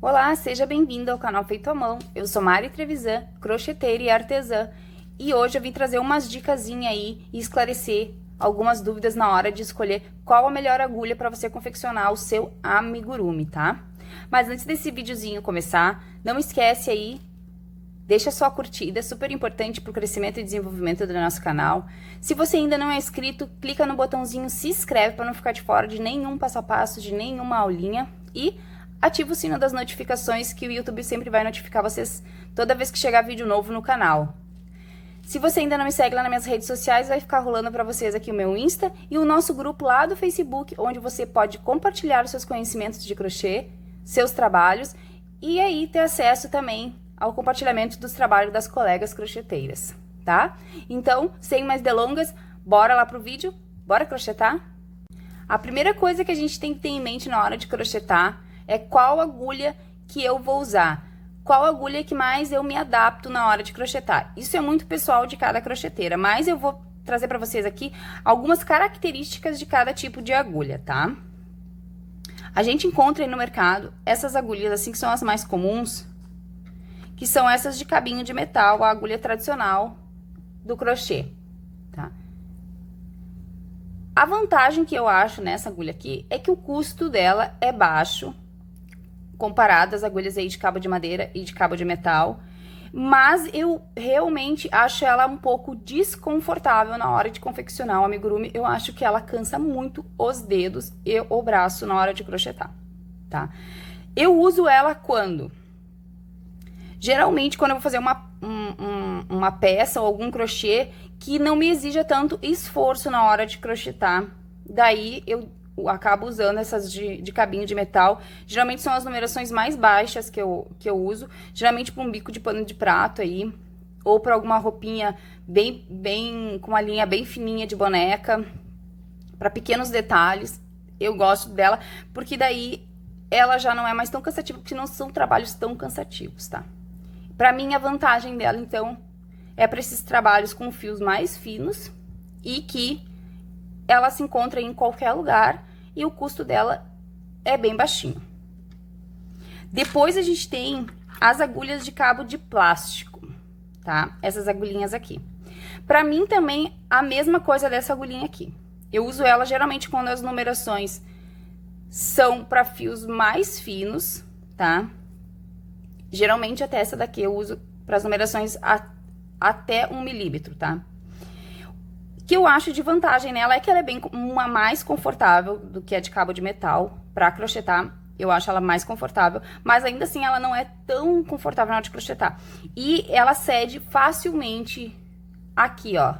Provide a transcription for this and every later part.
Olá, seja bem-vindo ao canal Feito à Mão. Eu sou Mari Trevisan, crocheteira e artesã. E hoje eu vim trazer umas dicasinhas aí e esclarecer algumas dúvidas na hora de escolher qual a melhor agulha para você confeccionar o seu amigurumi, tá? Mas antes desse videozinho começar, não esquece aí, deixa sua curtida, é super importante para o crescimento e desenvolvimento do nosso canal. Se você ainda não é inscrito, clica no botãozinho se inscreve para não ficar de fora de nenhum passo a passo, de nenhuma aulinha e ativa o sino das notificações que o YouTube sempre vai notificar vocês toda vez que chegar vídeo novo no canal. Se você ainda não me segue lá nas minhas redes sociais, vai ficar rolando para vocês aqui o meu Insta e o nosso grupo lá do Facebook, onde você pode compartilhar os seus conhecimentos de crochê, seus trabalhos e aí ter acesso também ao compartilhamento dos trabalhos das colegas crocheteiras, tá? Então, sem mais delongas, bora lá pro vídeo? Bora crochetar? A primeira coisa que a gente tem que ter em mente na hora de crochetar é qual agulha que eu vou usar. Qual agulha que mais eu me adapto na hora de crochetar. Isso é muito pessoal de cada crocheteira, mas eu vou trazer para vocês aqui algumas características de cada tipo de agulha, tá? A gente encontra aí no mercado essas agulhas assim que são as mais comuns, que são essas de cabinho de metal, a agulha tradicional do crochê, tá? A vantagem que eu acho nessa agulha aqui é que o custo dela é baixo, comparado às agulhas aí de cabo de madeira e de cabo de metal, mas eu realmente acho ela um pouco desconfortável na hora de confeccionar o amigurumi. Eu acho que ela cansa muito os dedos e o braço na hora de crochetar, tá? Eu uso ela quando? Geralmente, quando eu vou fazer uma peça ou algum crochê que não me exija tanto esforço na hora de crochetar, daí eu acabo usando essas de cabinho de metal. Geralmente são as numerações mais baixas que eu uso, geralmente para um bico de pano de prato aí, ou para alguma roupinha com uma linha bem fininha de boneca, para pequenos detalhes. Eu gosto dela, porque daí ela já não é mais tão cansativa, porque não são trabalhos tão cansativos, tá? Pra mim, a vantagem dela, então, é para esses trabalhos com fios mais finos e que ela se encontra em qualquer lugar e o custo dela é bem baixinho. Depois, a gente tem as agulhas de cabo de plástico, tá? Essas agulhinhas aqui. Pra mim, também, a mesma coisa dessa agulhinha aqui. Eu uso ela geralmente quando as numerações são para fios mais finos, tá? Geralmente, até essa daqui eu uso para as numerações até 1 milímetro, tá? O que eu acho de vantagem nela é que ela é bem mais confortável do que a de cabo de metal para crochetar. Eu acho ela mais confortável, mas ainda assim ela não é tão confortável na hora de crochetar. E ela cede facilmente aqui, ó,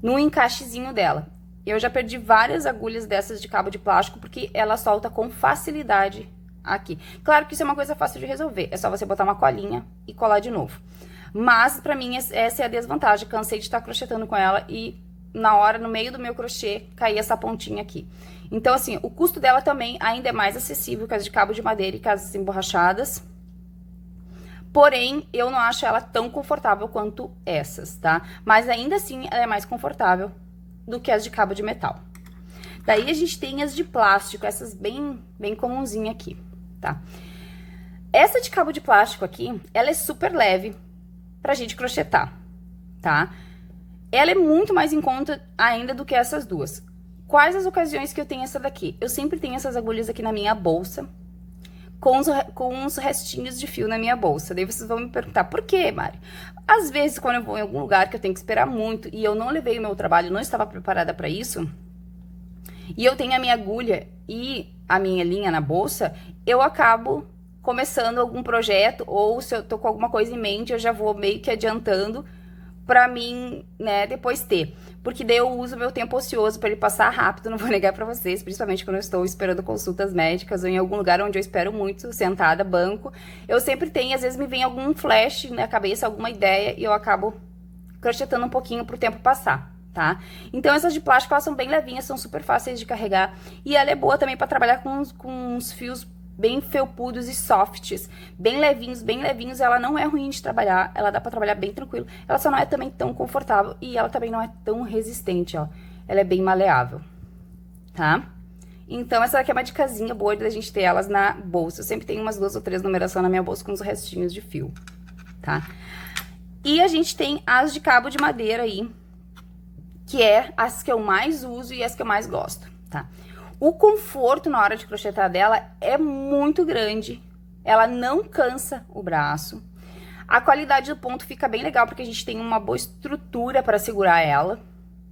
no encaixezinho dela. Eu já perdi várias agulhas dessas de cabo de plástico porque ela solta com facilidade aqui. Claro que isso é uma coisa fácil de resolver, é só você botar uma colinha e colar de novo. Mas, pra mim, essa é a desvantagem. Cansei de estar crochetando com ela e, na hora, no meio do meu crochê, caía essa pontinha aqui. Então, assim, o custo dela também ainda é mais acessível que as de cabo de madeira e que as emborrachadas. Porém, eu não acho ela tão confortável quanto essas, tá? Mas, ainda assim, ela é mais confortável do que as de cabo de metal. Daí, a gente tem as de plástico, essas bem comunzinha aqui, tá? Essa de cabo de plástico aqui, ela é super leve pra gente crochetar, tá? Ela é muito mais em conta ainda do que essas duas. Quais as ocasiões que eu tenho essa daqui? Eu sempre tenho essas agulhas aqui na minha bolsa, com uns restinhos de fio na minha bolsa. Daí vocês vão me perguntar, por quê, Mari? Às vezes, quando eu vou em algum lugar que eu tenho que esperar muito e eu não levei o meu trabalho, não estava preparada pra isso, e eu tenho a minha agulha e a minha linha na bolsa, eu acabo começando algum projeto, ou se eu tô com alguma coisa em mente, eu já vou meio que adiantando pra mim, né, depois ter. Porque daí eu uso meu tempo ocioso pra ele passar rápido, não vou negar pra vocês, principalmente quando eu estou esperando consultas médicas ou em algum lugar onde eu espero muito, sentada, banco. Eu sempre tenho, às vezes me vem algum flash na cabeça, alguma ideia, e eu acabo crochetando um pouquinho pro tempo passar, tá? Então, essas de plástico, elas são bem levinhas, são super fáceis de carregar, e ela é boa também pra trabalhar com uns fios bem felpudos e softs, bem levinhos, ela não é ruim de trabalhar, ela dá pra trabalhar bem tranquilo, ela só não é também tão confortável e ela também não é tão resistente, ó, ela é bem maleável, tá? Então, essa daqui é uma dicasinha boa da gente ter elas na bolsa. Eu sempre tenho umas 2 ou 3 numerações na minha bolsa com os restinhos de fio, tá? E a gente tem as de cabo de madeira aí, que é as que eu mais uso e as que eu mais gosto, tá? O conforto na hora de crochetar dela é muito grande, ela não cansa o braço. A qualidade do ponto fica bem legal, porque a gente tem uma boa estrutura para segurar ela,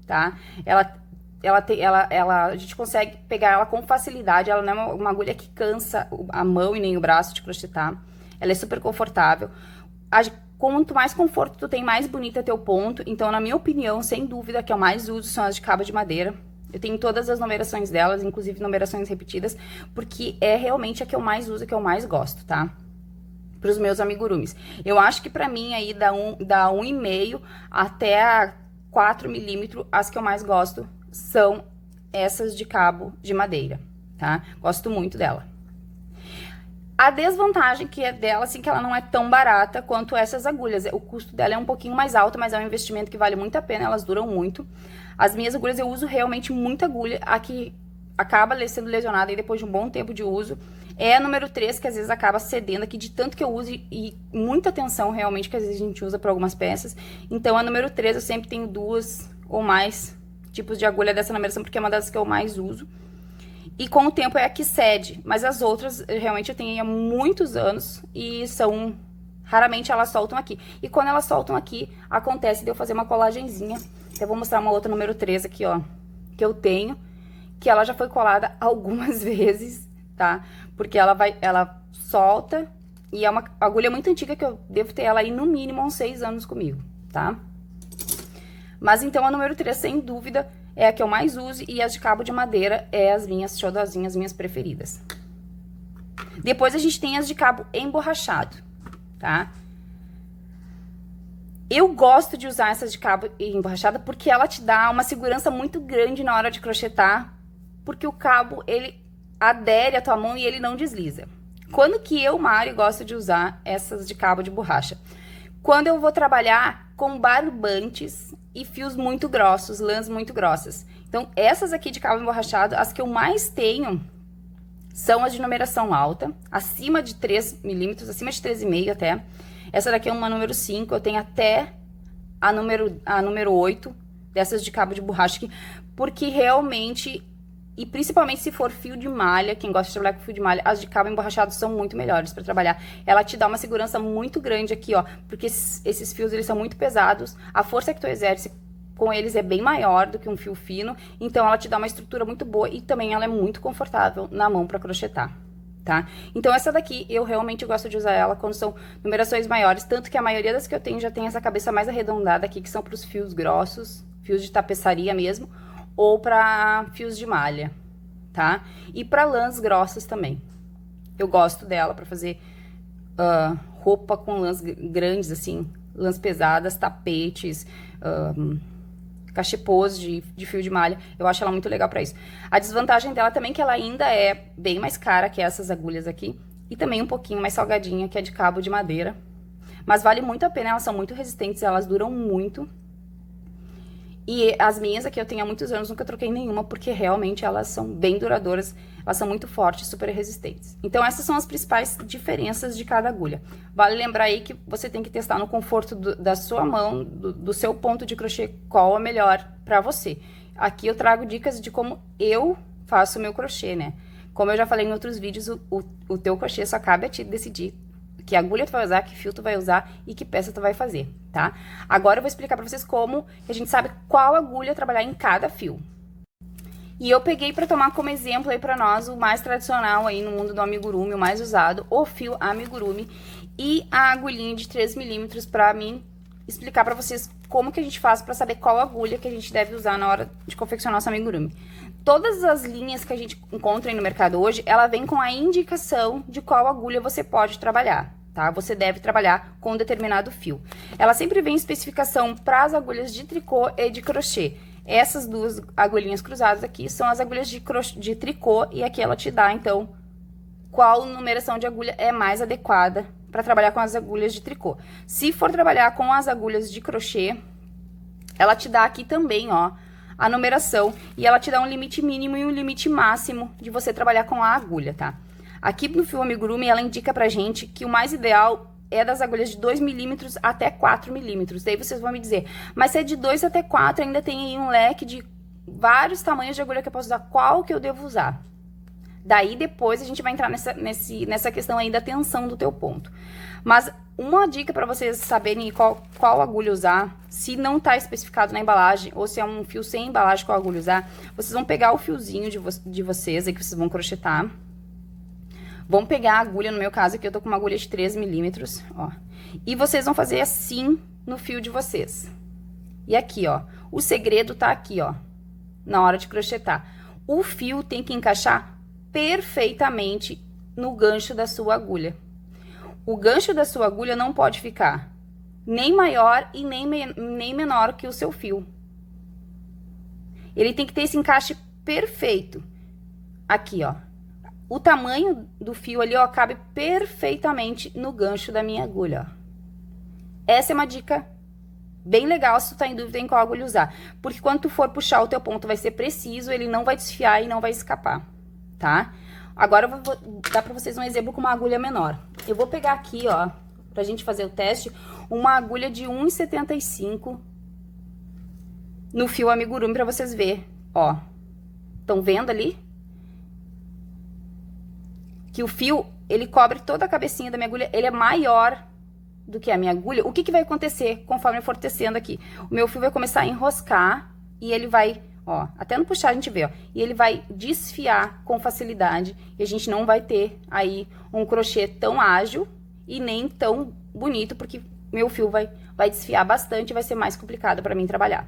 tá? A gente consegue pegar ela com facilidade, ela não é uma agulha que cansa a mão e nem o braço de crochetar. Ela é super confortável. Quanto mais conforto tu tem, mais bonita é teu ponto. Então, na minha opinião, sem dúvida, a que eu mais uso são as de cabo de madeira. Eu tenho todas as numerações delas, inclusive numerações repetidas, porque é realmente a que eu mais uso, a que eu mais gosto, tá? Para os meus amigurumis. Eu acho que pra mim aí da 1,5 até a 4 milímetros, as que eu mais gosto são essas de cabo de madeira, tá? Gosto muito dela. A desvantagem que é dela, assim, que ela não é tão barata quanto essas agulhas. O custo dela é um pouquinho mais alto, mas é um investimento que vale muito a pena, elas duram muito. As minhas agulhas, eu uso realmente muita agulha. A que acaba sendo lesionada aí depois de um bom tempo de uso é a número 3, que às vezes acaba cedendo aqui de tanto que eu uso e muita tensão realmente que às vezes a gente usa para algumas peças. Então, a número 3 eu sempre tenho 2 ou mais tipos de agulha dessa numeração, porque é uma das que eu mais uso. E com o tempo é a que cede, mas as outras realmente eu tenho há muitos anos e são... Raramente elas soltam aqui. E quando elas soltam aqui, acontece de eu fazer uma colagenzinha. Eu vou mostrar uma outra número 3 aqui, ó, que eu tenho, que ela já foi colada algumas vezes, tá? Porque ela solta e é uma agulha muito antiga que eu devo ter ela aí no mínimo uns 6 anos comigo, tá? Mas então a número 3, sem dúvida, é a que eu mais uso e as de cabo de madeira é as minhas xodozinhas, minhas preferidas. Depois a gente tem as de cabo emborrachado, tá? Eu gosto de usar essas de cabo emborrachada porque ela te dá uma segurança muito grande na hora de crochetar, porque o cabo, ele adere à tua mão e ele não desliza. Quando que eu, Mari, gosto de usar essas de cabo de borracha? Quando eu vou trabalhar com barbantes e fios muito grossos, lãs muito grossas. Então, essas aqui de cabo emborrachado, as que eu mais tenho são as de numeração alta, acima de 3 milímetros, acima de 3,5 até. Essa daqui é uma número 5, eu tenho até a número 8 dessas de cabo de borracha aqui, porque realmente, e principalmente se for fio de malha, quem gosta de trabalhar com fio de malha, as de cabo emborrachado são muito melhores para trabalhar. Ela te dá uma segurança muito grande aqui, ó, porque esses fios, eles são muito pesados, a força que tu exerce com eles é bem maior do que um fio fino, então ela te dá uma estrutura muito boa e também ela é muito confortável na mão para crochetar, tá? Então essa daqui, eu realmente gosto de usar ela quando são numerações maiores, tanto que a maioria das que eu tenho já tem essa cabeça mais arredondada aqui, que são para os fios grossos, fios de tapeçaria mesmo, ou para fios de malha, tá? E para lãs grossas também. Eu gosto dela para fazer roupa com lãs grandes, assim, lãs pesadas, tapetes, cachepôs de fio de malha. Eu acho ela muito legal pra isso. A desvantagem dela também é que ela ainda é bem mais cara que essas agulhas aqui. E também um pouquinho mais salgadinha, que é de cabo de madeira. Mas vale muito a pena, elas são muito resistentes, elas duram muito. E as minhas aqui eu tenho há muitos anos, nunca troquei nenhuma, porque realmente elas são bem duradouras, elas são muito fortes, super resistentes. Então essas são as principais diferenças de cada agulha. Vale lembrar aí que você tem que testar no conforto da sua mão, do seu ponto de crochê, qual é melhor pra você. Aqui eu trago dicas de como eu faço o meu crochê, né? Como eu já falei em outros vídeos, o teu crochê só cabe a ti decidir que agulha tu vai usar, que fio tu vai usar e que peça tu vai fazer, tá? Agora eu vou explicar pra vocês como a gente sabe qual agulha trabalhar em cada fio. E eu peguei pra tomar como exemplo aí pra nós o mais tradicional aí no mundo do amigurumi, o mais usado, o fio amigurumi e a agulhinha de 3 milímetros pra mim explicar pra vocês como que a gente faz pra saber qual agulha que a gente deve usar na hora de confeccionar nosso amigurumi. Todas as linhas que a gente encontra aí no mercado hoje, ela vem com a indicação de qual agulha você pode trabalhar, tá? Você deve trabalhar com um determinado fio. Ela sempre vem em especificação para as agulhas de tricô e de crochê. Essas duas agulhinhas cruzadas aqui são as agulhas de tricô e aqui ela te dá, então, qual numeração de agulha é mais adequada para trabalhar com as agulhas de tricô. Se for trabalhar com as agulhas de crochê, ela te dá aqui também, ó, a numeração e ela te dá um limite mínimo e um limite máximo de você trabalhar com a agulha, tá? Aqui no fio amigurumi, ela indica pra gente que o mais ideal é das agulhas de 2 milímetros até 4 milímetros. Daí vocês vão me dizer, mas se é de 2 até 4, ainda tem aí um leque de vários tamanhos de agulha que eu posso usar, qual que eu devo usar? Daí depois a gente vai entrar nessa questão aí da tensão do teu ponto. Mas uma dica para vocês saberem qual agulha usar, se não tá especificado na embalagem, ou se é um fio sem embalagem qual agulha usar, vocês vão pegar o fiozinho de vocês aí que vocês vão crochetar. Vão pegar a agulha, no meu caso aqui eu tô com uma agulha de 3 milímetros, ó. E vocês vão fazer assim no fio de vocês. E aqui, ó, o segredo tá aqui, ó, na hora de crochetar. O fio tem que encaixar perfeitamente no gancho da sua agulha. O gancho da sua agulha não pode ficar nem maior e nem menor que o seu fio. Ele tem que ter esse encaixe perfeito. Aqui, ó. O tamanho do fio ali, ó, cabe perfeitamente no gancho da minha agulha, ó. Essa é uma dica bem legal se tu tá em dúvida em qual agulha usar. Porque quando tu for puxar o teu ponto vai ser preciso, ele não vai desfiar e não vai escapar, tá? Agora eu vou dar pra vocês um exemplo com uma agulha menor. Eu vou pegar aqui, ó, pra gente fazer o teste, uma agulha de 1,75 no fio amigurumi pra vocês verem, ó. Estão vendo ali? Que o fio, ele cobre toda a cabecinha da minha agulha, ele é maior do que a minha agulha. O que que vai acontecer conforme eu for tecendo aqui? O meu fio vai começar a enroscar e ele vai, ó, até no puxar a gente vê, ó, e ele vai desfiar com facilidade e a gente não vai ter aí um crochê tão ágil e nem tão bonito, porque meu fio vai desfiar bastante e vai ser mais complicado para mim trabalhar,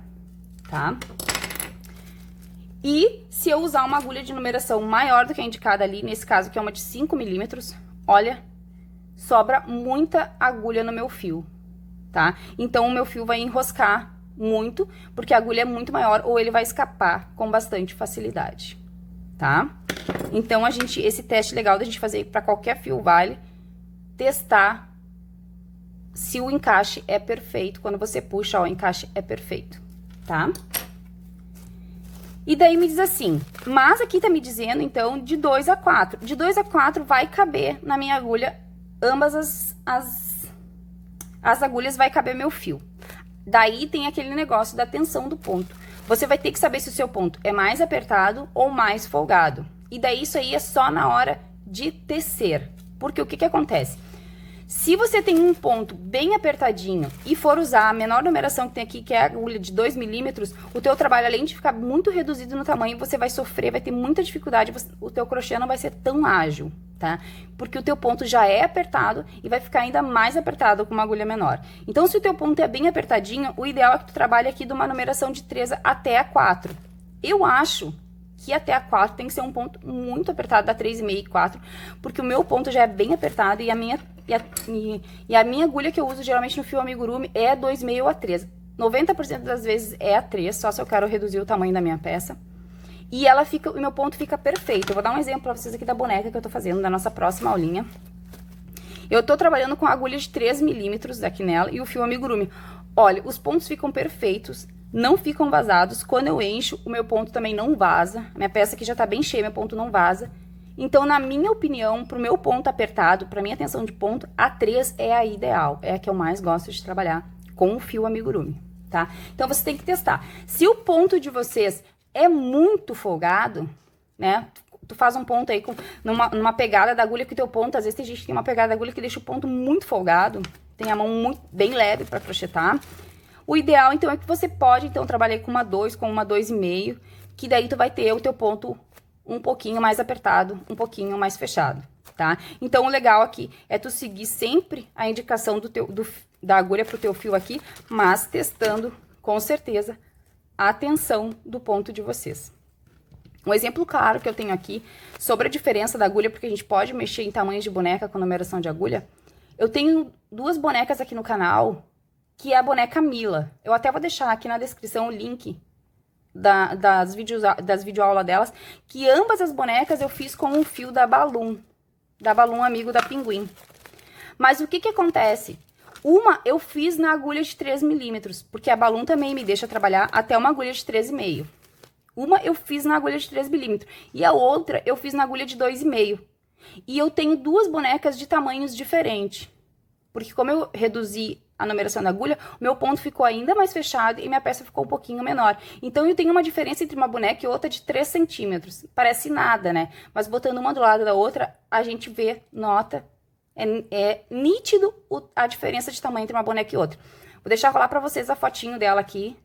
tá? E se eu usar uma agulha de numeração maior do que a indicada ali, nesse caso que é uma de 5 milímetros, olha, sobra muita agulha no meu fio, tá? Então, o meu fio vai enroscar muito, porque a agulha é muito maior, ou ele vai escapar com bastante facilidade, tá? Então, esse teste legal da gente fazer para qualquer fio vale, testar se o encaixe é perfeito. Quando você puxa, ó, o encaixe é perfeito, tá? E daí me diz assim, mas aqui tá me dizendo, então, de 2 a 4. De 2 a 4 vai caber na minha agulha, ambas as agulhas vai caber meu fio. Daí tem aquele negócio da tensão do ponto. Você vai ter que saber se o seu ponto é mais apertado ou mais folgado. E daí isso aí é só na hora de tecer. Porque o que que acontece? Se você tem um ponto bem apertadinho e for usar a menor numeração que tem aqui, que é a agulha de 2 milímetros, o teu trabalho, além de ficar muito reduzido no tamanho, você vai sofrer, vai ter muita dificuldade, o teu crochê não vai ser tão ágil, tá? Porque o teu ponto já é apertado e vai ficar ainda mais apertado com uma agulha menor. Então, se o teu ponto é bem apertadinho, o ideal é que tu trabalhe aqui de uma numeração de 3 até a 4. Eu acho que até a 4 tem que ser um ponto muito apertado, da 3,5 e 4, porque o meu ponto já é bem apertado e a minha agulha que eu uso geralmente no fio amigurumi é 2,5 a 3. 90% das vezes é a 3, só se eu quero reduzir o tamanho da minha peça. E o meu ponto fica perfeito. Eu vou dar um exemplo pra vocês aqui da boneca que eu tô fazendo, da nossa próxima aulinha. Eu tô trabalhando com a agulha de 3 milímetros aqui nela e o fio amigurumi. Olha, os pontos ficam perfeitos. Não ficam vazados. Quando eu encho, o meu ponto também não vaza. Minha peça aqui já tá bem cheia, meu ponto não vaza. Então, na minha opinião, pro meu ponto apertado, pra minha tensão de ponto, a 3 é a ideal. É a que eu mais gosto de trabalhar com o fio amigurumi, tá? Então, você tem que testar. Se o ponto de vocês é muito folgado, né? Tu faz um ponto aí numa pegada da agulha que o teu ponto, às vezes tem gente que tem uma pegada da agulha que deixa o ponto muito folgado. Tem a mão bem leve pra crochetar. O ideal, então, é que você pode, então, trabalhar com uma 2, com uma 2,5, que daí tu vai ter o teu ponto um pouquinho mais apertado, um pouquinho mais fechado, tá? Então, o legal aqui é tu seguir sempre a indicação da agulha pro teu fio aqui, mas testando, com certeza, a tensão do ponto de vocês. Um exemplo claro que eu tenho aqui sobre a diferença da agulha, porque a gente pode mexer em tamanhos de boneca com numeração de agulha. Eu tenho 2 bonecas aqui no canal, que é a boneca Mila. Eu até vou deixar aqui na descrição o link das videoaulas delas, que ambas as bonecas eu fiz com o fio da Balloon amigo da Pinguim. Mas o que que acontece? Uma eu fiz na agulha de 3 milímetros, porque a Balloon também me deixa trabalhar até uma agulha de 13,5, Uma eu fiz na agulha de 3 milímetros e a outra eu fiz na agulha de 2,5. E eu tenho duas bonecas de tamanhos diferentes. Porque como eu reduzi a numeração da agulha, o meu ponto ficou ainda mais fechado e minha peça ficou um pouquinho menor. Então, eu tenho uma diferença entre uma boneca e outra de 3 centímetros. Parece nada, né? Mas botando uma do lado da outra, a gente vê, nota, é nítido a diferença de tamanho entre uma boneca e outra. Vou deixar rolar pra vocês a fotinho dela aqui.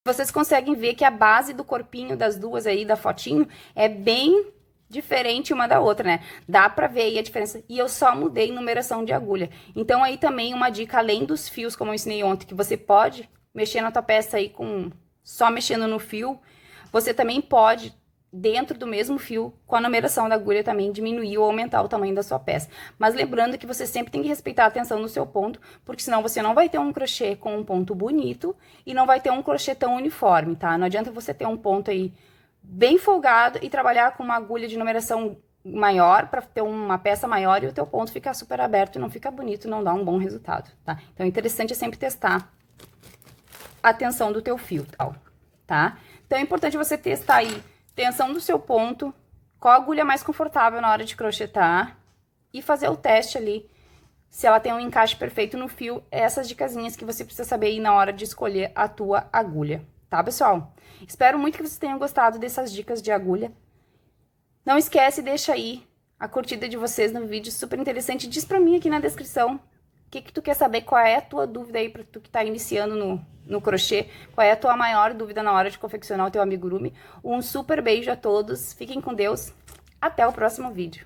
Vocês conseguem ver que a base do corpinho das duas aí, da fotinho, é bem diferente uma da outra, né? Dá pra ver aí a diferença. E eu só mudei numeração de agulha. Então, aí também uma dica, além dos fios, como eu ensinei ontem, que você pode mexer na tua peça aí com só mexendo no fio, você também pode, dentro do mesmo fio, com a numeração da agulha também, diminuir ou aumentar o tamanho da sua peça. Mas lembrando que você sempre tem que respeitar a tensão do seu ponto, porque senão você não vai ter um crochê com um ponto bonito e não vai ter um crochê tão uniforme, tá? Não adianta você ter um ponto aí bem folgado e trabalhar com uma agulha de numeração maior para ter uma peça maior e o teu ponto ficar super aberto e não fica bonito, não dá um bom resultado, tá? Então, é interessante é sempre testar a tensão do teu fio, tá? Então, é importante você testar aí tensão do seu ponto, qual agulha mais confortável na hora de crochetar e fazer o teste ali, se ela tem um encaixe perfeito no fio, essas dicasinhas que você precisa saber aí na hora de escolher a tua agulha. Tá, pessoal? Espero muito que vocês tenham gostado dessas dicas de agulha. Não esquece, deixa aí a curtida de vocês no vídeo, super interessante. Diz pra mim aqui na descrição o que tu quer saber, qual é a tua dúvida aí pra tu que tá iniciando no crochê, qual é a tua maior dúvida na hora de confeccionar o teu amigurumi. Um super beijo a todos, fiquem com Deus, até o próximo vídeo.